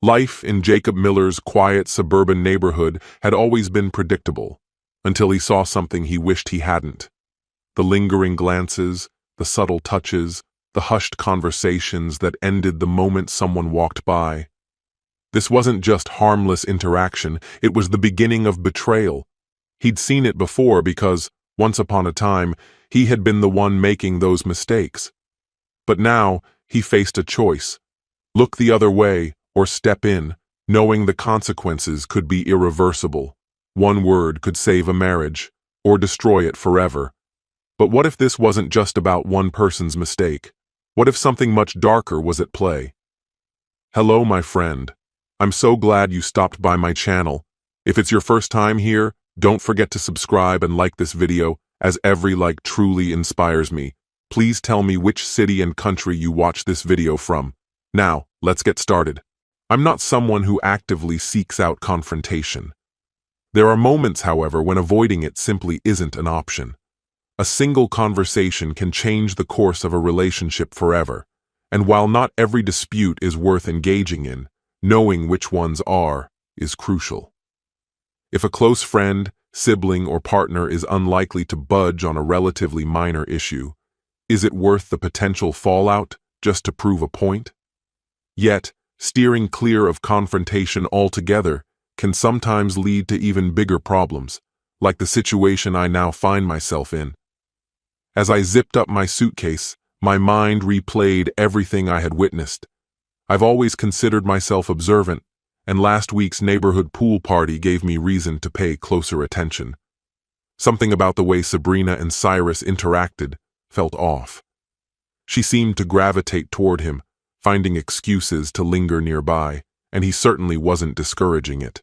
Life in Jacob Miller's quiet suburban neighborhood had always been predictable, until he saw something he wished he hadn't. The lingering glances, the subtle touches, the hushed conversations that ended the moment someone walked by. This wasn't just harmless interaction, it was the beginning of betrayal. He'd seen it before because, once upon a time, he had been the one making those mistakes. But now, he faced a choice: look the other way or step in, knowing the consequences could be irreversible. One word could save a marriage, or destroy it forever. But what if this wasn't just about one person's mistake? What if something much darker was at play? Hello, my friend. I'm so glad you stopped by my channel. If it's your first time here, don't forget to subscribe and like this video, as every like truly inspires me. Please tell me which city and country you watch this video from. Now, let's get started. I'm not someone who actively seeks out confrontation. There are moments, however, when avoiding it simply isn't an option. A single conversation can change the course of a relationship forever, and while not every dispute is worth engaging in, knowing which ones are is crucial. If a close friend, sibling, or partner is unlikely to budge on a relatively minor issue, is it worth the potential fallout just to prove a point? Yet, steering clear of confrontation altogether can sometimes lead to even bigger problems, like the situation I now find myself in. As I zipped up my suitcase, my mind replayed everything I had witnessed. I've always considered myself observant, and last week's neighborhood pool party gave me reason to pay closer attention. Something about the way Sabrina and Cyrus interacted felt off. She seemed to gravitate toward him, finding excuses to linger nearby, and he certainly wasn't discouraging it.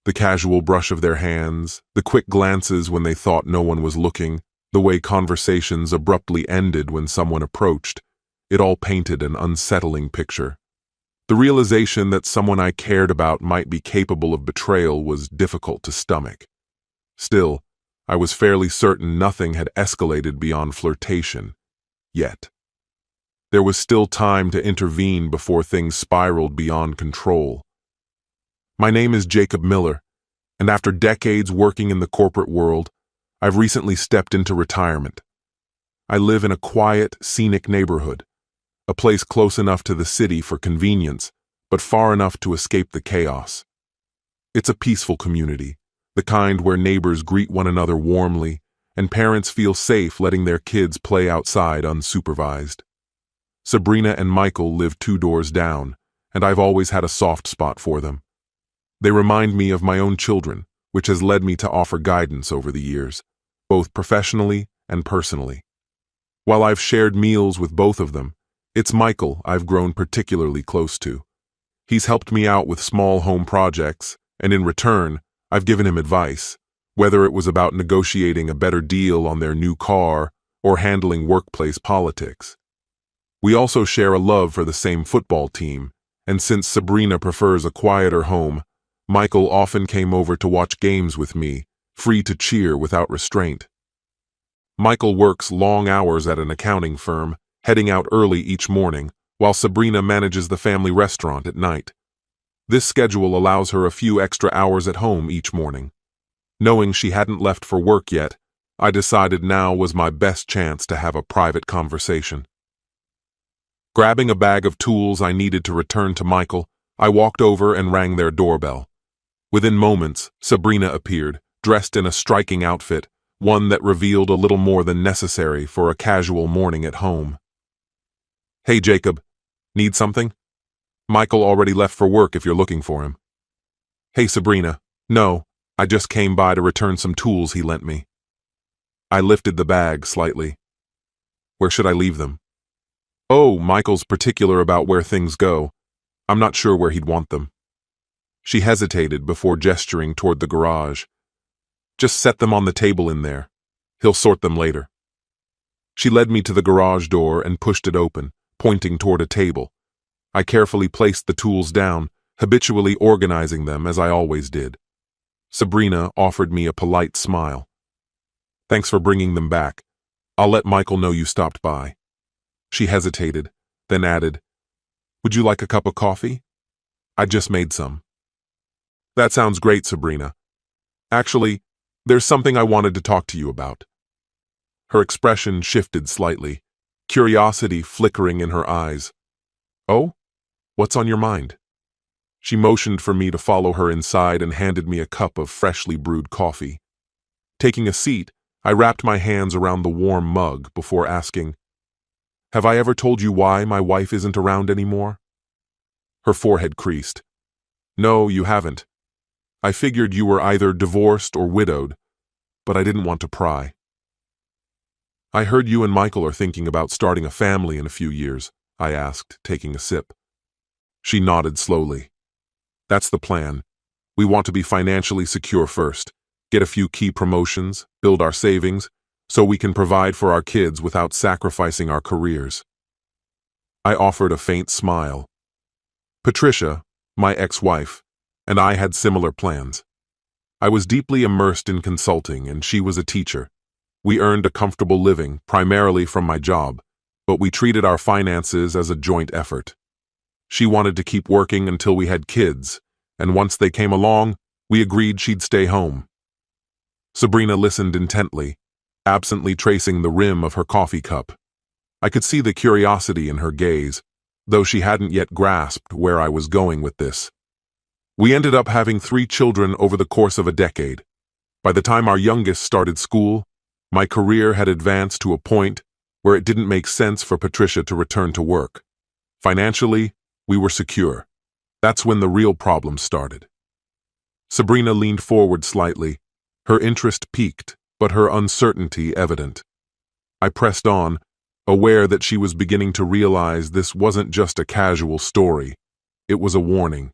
The casual brush of their hands, the quick glances when they thought no one was looking, the way conversations abruptly ended when someone approached, it all painted an unsettling picture. The realization that someone I cared about might be capable of betrayal was difficult to stomach. Still, I was fairly certain nothing had escalated beyond flirtation, yet. There was still time to intervene before things spiraled beyond control. My name is Jacob Miller, and after decades working in the corporate world, I've recently stepped into retirement. I live in a quiet, scenic neighborhood, a place close enough to the city for convenience, but far enough to escape the chaos. It's a peaceful community, the kind where neighbors greet one another warmly, and parents feel safe letting their kids play outside unsupervised. Sabrina and Michael live 2 doors down, and I've always had a soft spot for them. They remind me of my own children, which has led me to offer guidance over the years, both professionally and personally. While I've shared meals with both of them, it's Michael I've grown particularly close to. He's helped me out with small home projects, and in return, I've given him advice, whether it was about negotiating a better deal on their new car or handling workplace politics. We also share a love for the same football team, and since Sabrina prefers a quieter home, Michael often came over to watch games with me, free to cheer without restraint. Michael works long hours at an accounting firm, heading out early each morning, while Sabrina manages the family restaurant at night. This schedule allows her a few extra hours at home each morning. Knowing she hadn't left for work yet, I decided now was my best chance to have a private conversation. Grabbing a bag of tools I needed to return to Michael, I walked over and rang their doorbell. Within moments, Sabrina appeared, dressed in a striking outfit, one that revealed a little more than necessary for a casual morning at home. "Hey, Jacob. Need something? Michael already left for work if you're looking for him." "Hey, Sabrina. No, I just came by to return some tools he lent me." I lifted the bag slightly. "Where should I leave them?" "Oh, Michael's particular about where things go. I'm not sure where he'd want them." She hesitated before gesturing toward the garage. "Just set them on the table in there. He'll sort them later." She led me to the garage door and pushed it open, pointing toward a table. I carefully placed the tools down, habitually organizing them as I always did. Sabrina offered me a polite smile. "Thanks for bringing them back. I'll let Michael know you stopped by." She hesitated, then added, "Would you like a cup of coffee?" I just made some. That sounds great, Sabrina. Actually, there's something I wanted to talk to you about. Her expression shifted slightly, curiosity flickering in her eyes. Oh? What's on your mind? She motioned for me to follow her inside and handed me a cup of freshly brewed coffee. Taking a seat, I wrapped my hands around the warm mug before asking, "Have I ever told you why my wife isn't around anymore?" Her forehead creased. "No, you haven't. I figured you were either divorced or widowed, but I didn't want to pry." "I heard you and Michael are thinking about starting a family in a few years," I asked, taking a sip. She nodded slowly. "That's the plan. We want to be financially secure first, get a few key promotions, build our savings, so we can provide for our kids without sacrificing our careers." I offered a faint smile. Patricia, my ex-wife, and I had similar plans. I was deeply immersed in consulting, and she was a teacher. We earned a comfortable living, primarily from my job, but we treated our finances as a joint effort. She wanted to keep working until we had kids, and once they came along, we agreed she'd stay home. Sabrina listened intently, absently tracing the rim of her coffee cup. I could see the curiosity in her gaze, though she hadn't yet grasped where I was going with this. We ended up having 3 children over the course of a decade. By the time our youngest started school, my career had advanced to a point where it didn't make sense for Patricia to return to work. Financially, we were secure. That's when the real problems started. Sabrina leaned forward slightly, her interest piqued, but her uncertainty evident. I pressed on, aware that she was beginning to realize this wasn't just a casual story. It was a warning.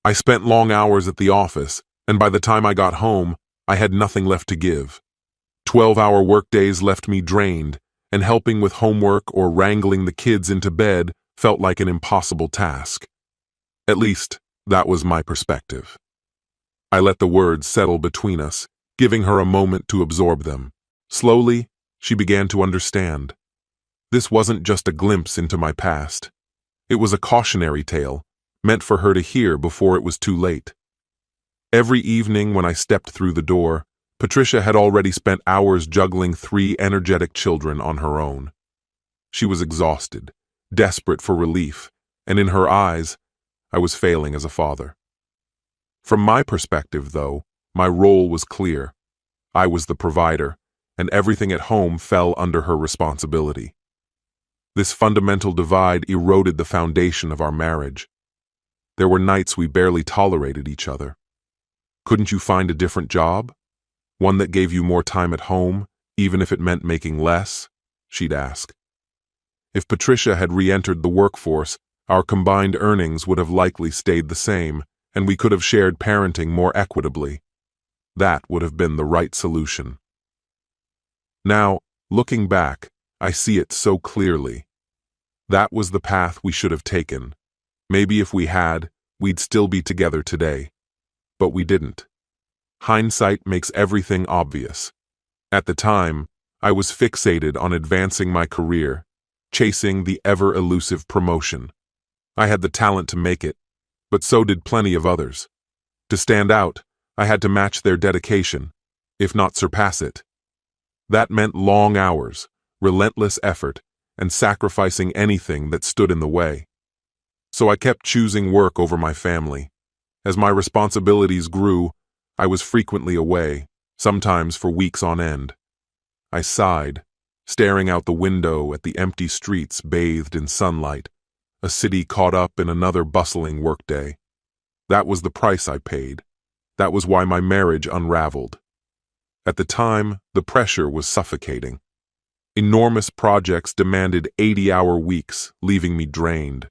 I spent long hours at the office, and by the time I got home, I had nothing left to give. 12-hour workdays left me drained, and helping with homework or wrangling the kids into bed felt like an impossible task. At least, that was my perspective. I let the words settle between us, giving her a moment to absorb them. Slowly, she began to understand. This wasn't just a glimpse into my past. It was a cautionary tale, meant for her to hear before it was too late. Every evening when I stepped through the door, Patricia had already spent hours juggling 3 energetic children on her own. She was exhausted, desperate for relief, and in her eyes, I was failing as a father. From my perspective, though, my role was clear. I was the provider, and everything at home fell under her responsibility. This fundamental divide eroded the foundation of our marriage. There were nights we barely tolerated each other. "Couldn't you find a different job? One that gave you more time at home, even if it meant making less?" she'd ask. If Patricia had re-entered the workforce, our combined earnings would have likely stayed the same, and we could have shared parenting more equitably. That would have been the right solution. Now, looking back, I see it so clearly. That was the path we should have taken. Maybe if we had, we'd still be together today. But we didn't. Hindsight makes everything obvious. At the time, I was fixated on advancing my career, chasing the ever-elusive promotion. I had the talent to make it, but so did plenty of others. To stand out, I had to match their dedication, if not surpass it. That meant long hours, relentless effort, and sacrificing anything that stood in the way. So I kept choosing work over my family. As my responsibilities grew, I was frequently away, sometimes for weeks on end. I sighed, staring out the window at the empty streets bathed in sunlight, a city caught up in another bustling workday. That was the price I paid. That was why my marriage unraveled. At the time, the pressure was suffocating. Enormous projects demanded 80-hour weeks, leaving me drained.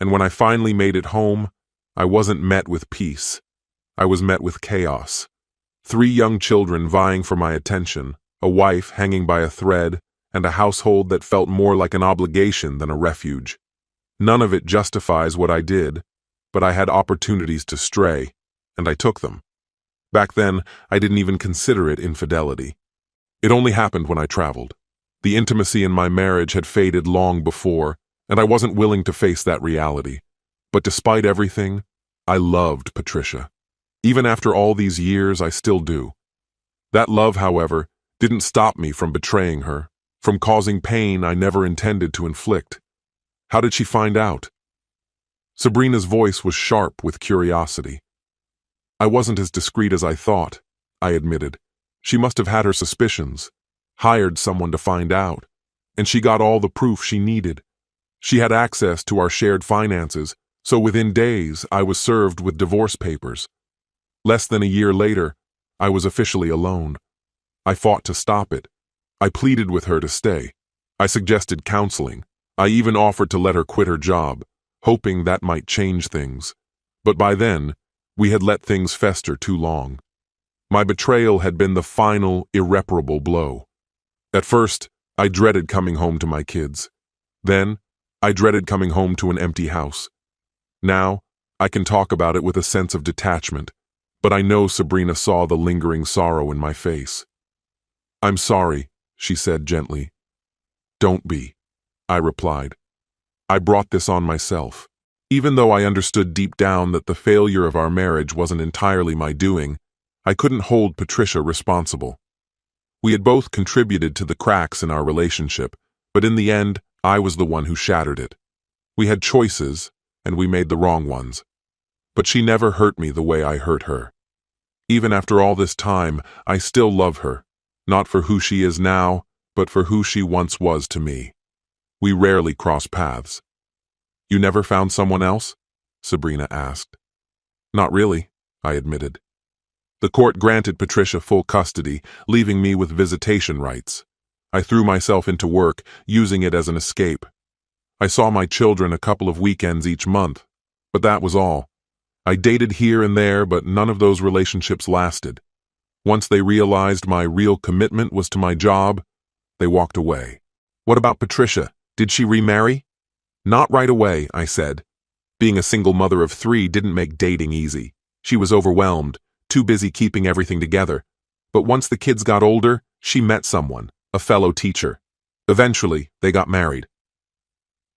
And when I finally made it home, I wasn't met with peace. I was met with chaos. 3 young children vying for my attention, a wife hanging by a thread, and a household that felt more like an obligation than a refuge. None of it justifies what I did, but I had opportunities to stray, and I took them. Back then, I didn't even consider it infidelity. It only happened when I traveled. The intimacy in my marriage had faded long before, and I wasn't willing to face that reality. But despite everything, I loved Patricia. Even after all these years, I still do. That love, however, didn't stop me from betraying her, from causing pain I never intended to inflict. How did she find out? Sabrina's voice was sharp with curiosity. I wasn't as discreet as I thought, I admitted. She must have had her suspicions, hired someone to find out, and she got all the proof she needed. She had access to our shared finances, so within days I was served with divorce papers. Less than a year later, I was officially alone. I fought to stop it. I pleaded with her to stay. I suggested counseling. I even offered to let her quit her job, hoping that might change things. But by then, we had let things fester too long. My betrayal had been the final, irreparable blow. At first, I dreaded coming home to my kids. Then, I dreaded coming home to an empty house. Now, I can talk about it with a sense of detachment, but I know Sabrina saw the lingering sorrow in my face. "I'm sorry," she said gently. "Don't be," I replied. "I brought this on myself." Even though I understood deep down that the failure of our marriage wasn't entirely my doing, I couldn't hold Patricia responsible. We had both contributed to the cracks in our relationship, but in the end, I was the one who shattered it. We had choices, and we made the wrong ones. But she never hurt me the way I hurt her. Even after all this time, I still love her, not for who she is now, but for who she once was to me. We rarely cross paths. "You never found someone else?" Sabrina asked. "Not really," I admitted. The court granted Patricia full custody, leaving me with visitation rights. I threw myself into work, using it as an escape. I saw my children a couple of weekends each month, but that was all. I dated here and there, but none of those relationships lasted. Once they realized my real commitment was to my job, they walked away. "What about Patricia? Did she remarry?" "Not right away," I said. Being a single mother of 3 didn't make dating easy. She was overwhelmed, too busy keeping everything together. But once the kids got older, she met someone, a fellow teacher. Eventually, they got married.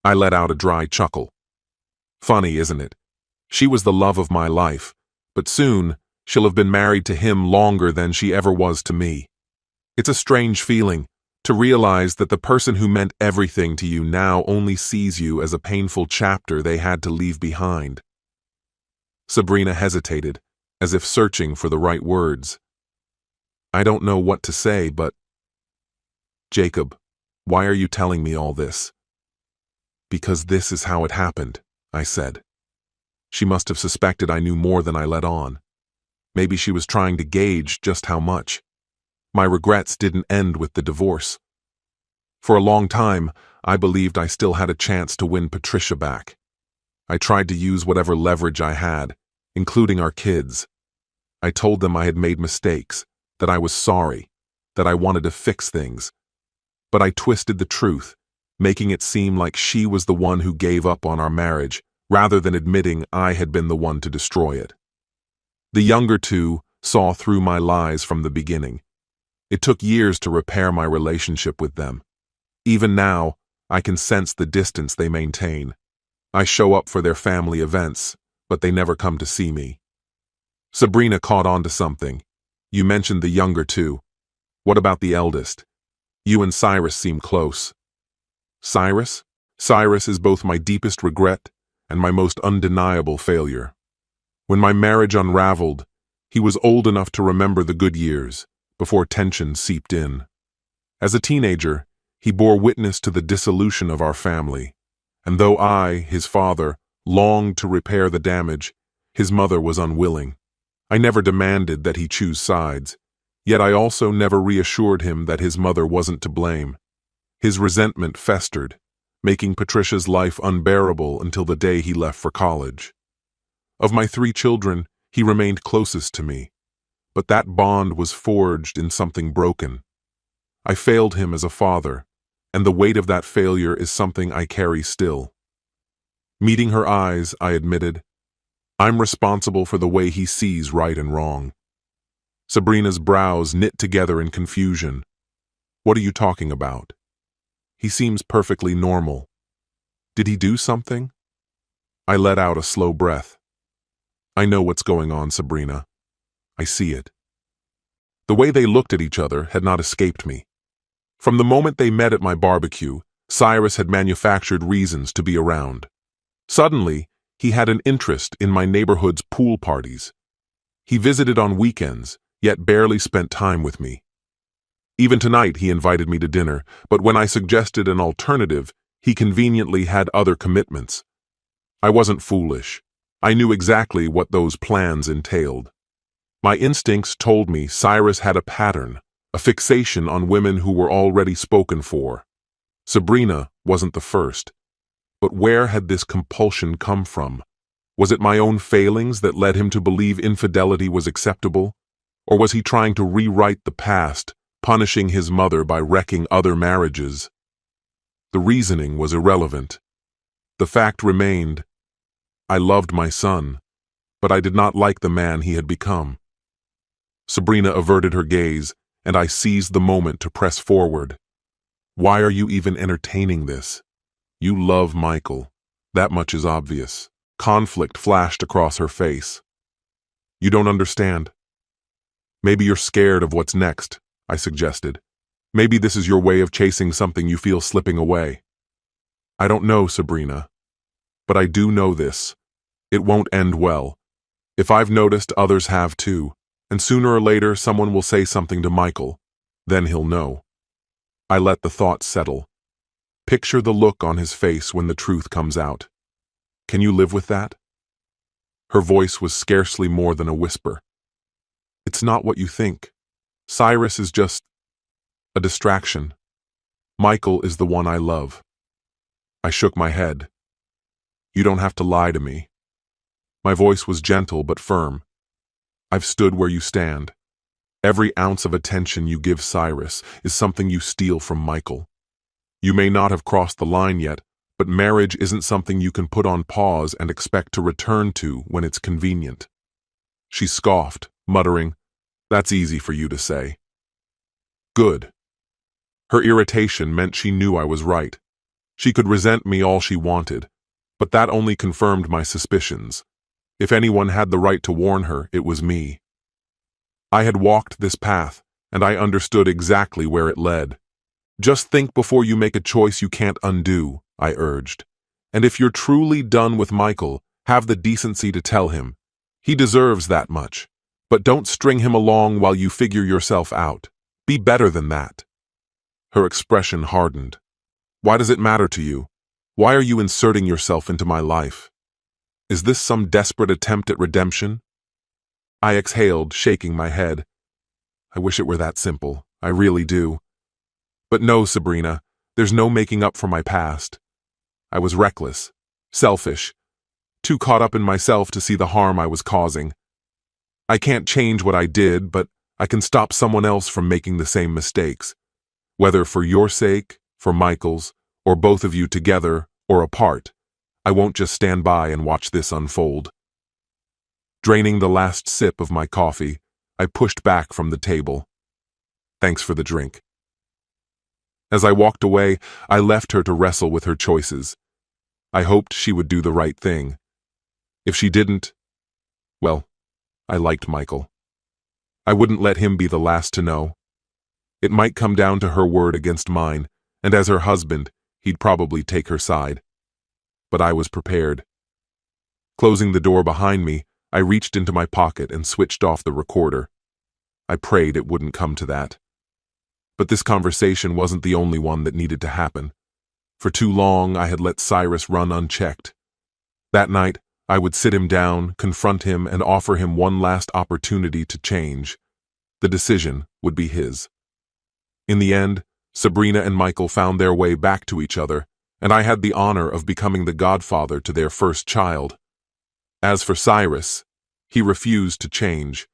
I let out a dry chuckle. Funny, isn't it? She was the love of my life, but soon she'll have been married to him longer than she ever was to me. It's a strange feeling, to realize that the person who meant everything to you now only sees you as a painful chapter they had to leave behind. Sabrina hesitated, as if searching for the right words. I don't know what to say, but... "Jacob, why are you telling me all this?" "Because this is how it happened," I said. She must have suspected I knew more than I let on. Maybe she was trying to gauge just how much. My regrets didn't end with the divorce. For a long time, I believed I still had a chance to win Patricia back. I tried to use whatever leverage I had, including our kids. I told them I had made mistakes, that I was sorry, that I wanted to fix things. But I twisted the truth, making it seem like she was the one who gave up on our marriage, rather than admitting I had been the one to destroy it. The younger two saw through my lies from the beginning. It took years to repair my relationship with them. Even now, I can sense the distance they maintain. I show up for their family events, but they never come to see me. Sabrina caught on to something. "You mentioned the younger two. What about the eldest? You and Cyrus seem close." "Cyrus? Cyrus is both my deepest regret and my most undeniable failure. When my marriage unraveled, he was old enough to remember the good years, before tension seeped in. As a teenager, he bore witness to the dissolution of our family, and though I, his father, longed to repair the damage, his mother was unwilling. I never demanded that he choose sides, yet I also never reassured him that his mother wasn't to blame. His resentment festered, making Patricia's life unbearable until the day he left for college. Of my 3 children, he remained closest to me, but that bond was forged in something broken. I failed him as a father, and the weight of that failure is something I carry still. Meeting her eyes, I admitted, "I'm responsible for the way he sees right and wrong." Sabrina's brows knit together in confusion. "What are you talking about? He seems perfectly normal. Did he do something?" I let out a slow breath. I know what's going on, Sabrina. I see it. The way they looked at each other had not escaped me. From the moment they met at my barbecue, Cyrus had manufactured reasons to be around. Suddenly, he had an interest in my neighborhood's pool parties. He visited on weekends, yet barely spent time with me. Even tonight he invited me to dinner, but when I suggested an alternative, he conveniently had other commitments. I wasn't foolish. I knew exactly what those plans entailed. My instincts told me Cyrus had a pattern, a fixation on women who were already spoken for. Sabrina wasn't the first. But where had this compulsion come from? Was it my own failings that led him to believe infidelity was acceptable? Or was he trying to rewrite the past, punishing his mother by wrecking other marriages? The reasoning was irrelevant. The fact remained: I loved my son, but I did not like the man he had become. Sabrina averted her gaze, and I seized the moment to press forward. Why are you even entertaining this? You love Michael. That much is obvious. Conflict flashed across her face. You don't understand. Maybe you're scared of what's next, I suggested. Maybe this is your way of chasing something you feel slipping away. I don't know, Sabrina. But I do know this. It won't end well. If I've noticed, others have too. And sooner or later, someone will say something to Michael. Then he'll know. I let the thought settle. Picture the look on his face when the truth comes out. Can you live with that? Her voice was scarcely more than a whisper. It's not what you think. Cyrus is just a distraction. Michael is the one I love. I shook my head. You don't have to lie to me. My voice was gentle but firm. I've stood where you stand. Every ounce of attention you give Cyrus is something you steal from Michael. You may not have crossed the line yet, but marriage isn't something you can put on pause and expect to return to when it's convenient. She scoffed, muttering, "That's easy for you to say." Good. Her irritation meant she knew I was right. She could resent me all she wanted, but that only confirmed my suspicions. If anyone had the right to warn her, it was me. I had walked this path, and I understood exactly where it led. Just think before you make a choice you can't undo, I urged. And if you're truly done with Michael, have the decency to tell him. He deserves that much. But don't string him along while you figure yourself out. Be better than that. Her expression hardened. Why does it matter to you? Why are you inserting yourself into my life? Is this some desperate attempt at redemption? I exhaled, shaking my head. I wish it were that simple. I really do. But no, Sabrina, there's no making up for my past. I was reckless, selfish, too caught up in myself to see the harm I was causing. I can't change what I did, but I can stop someone else from making the same mistakes. Whether for your sake, for Michael's, or both of you together or apart, I won't just stand by and watch this unfold. Draining the last sip of my coffee, I pushed back from the table. Thanks for the drink. As I walked away, I left her to wrestle with her choices. I hoped she would do the right thing. If she didn't, well, I liked Michael. I wouldn't let him be the last to know. It might come down to her word against mine, and as her husband, he'd probably take her side. But I was prepared. Closing the door behind me, I reached into my pocket and switched off the recorder. I prayed it wouldn't come to that. But this conversation wasn't the only one that needed to happen. For too long, I had let Cyrus run unchecked. That night, I would sit him down, confront him, and offer him one last opportunity to change. The decision would be his. In the end, Sabrina and Michael found their way back to each other, and I had the honor of becoming the godfather to their first child. As for Cyrus, he refused to change,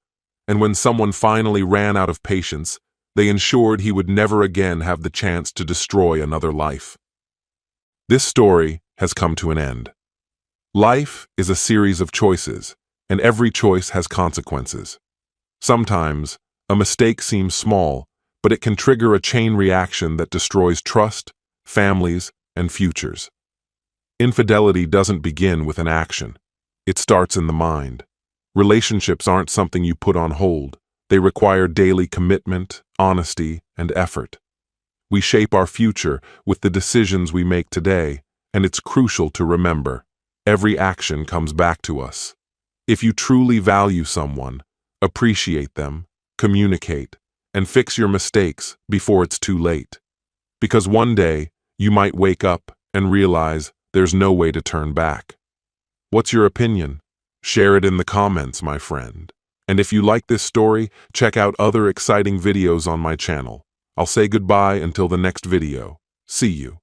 and when someone finally ran out of patience, they ensured he would never again have the chance to destroy another life. This story has come to an end. Life is a series of choices, and every choice has consequences. Sometimes, a mistake seems small, but it can trigger a chain reaction that destroys trust, families, and futures. Infidelity doesn't begin with an action. It starts in the mind. Relationships aren't something you put on hold. They require daily commitment, honesty, and effort. We shape our future with the decisions we make today, and it's crucial to remember, every action comes back to us. If you truly value someone, appreciate them, communicate, and fix your mistakes before it's too late. Because one day, you might wake up and realize there's no way to turn back. What's your opinion? Share it in the comments, my friend. And if you like this story, check out other exciting videos on my channel. I'll say goodbye until the next video. See you.